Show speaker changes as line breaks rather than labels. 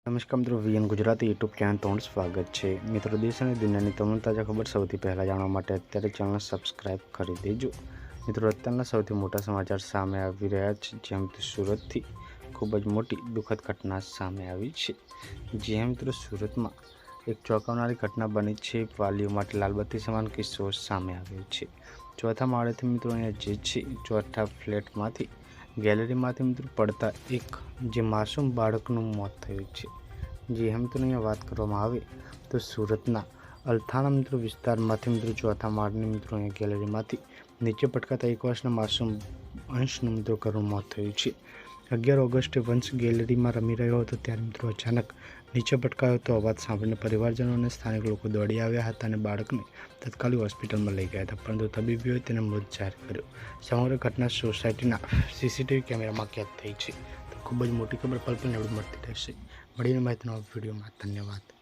નમસ્કાર મિત્રો, VN Gujarati YouTube channel તમારું સ્વાગત છે। મિત્રો, દેશ અને દુનિયાની તમામ તાજા ખબર સૌથી પહેલાં જાણવા માટે અત્યારે ચેનલ સબસ્ક્રાઈબ કરી દેજો। મિત્રો, અત્યારના સૌથી મોટા સમાચાર સામે આવી રહ્યા છે, જેમ કે સુરતથી ખૂબ જ મોટી દુઃખદ ઘટના સામે આવી છે। જે મિત્રો, સુરતમાં એક ચોંકાવનારી ઘટના બની છે। વાલીઓ માટે લાલબત્તી સમાન કિસ્સો સામે આવ્યો છે। ચોથા માળેથી મિત્રો અહીંયા જે છે ચોથા ફ્લેટમાંથી ગેલેરીમાંથી મિત્રો પડતા એક જે માસૂમ બાળકનું મોત થયું છે। જે મિત્રો અહીંયા વાત કરવામાં આવે તો સુરતના અલથાણા મિત્રો વિસ્તારમાંથી મિત્રો ચોથા માળની મિત્રો અહીંયા ગેલેરીમાંથી નીચે પટકાતા 1 વર્ષના માસૂમ અંશનું મિત્રો કરુણ મોત થયું છે। 11 ઓગસ્ટે વંશ ગેલેરીમાં રમી રહ્યો હતો ત્યારે મિત્રો અચાનક નીચે પટકાયો તો અવાજ સાંભળીને પરિવારજનો અને સ્થાનિક લોકો દોડી આવ્યા હતા અને બાળકને તાત્કાલિક હોસ્પિટલમાં લઈ ગયા હતા, પરંતુ તબીબોએ તેને મૃત જાહેર કર્યો। સમગ્ર ઘટના સોસાયટીના સીસીટીવી કેમેરામાં કેદ થઈ છે। તો ખૂબ જ મોટી ખબર પલ પલને મળતી રહેશે। મળીને માહિતીના વિડીયોમાં ધન્યવાદ।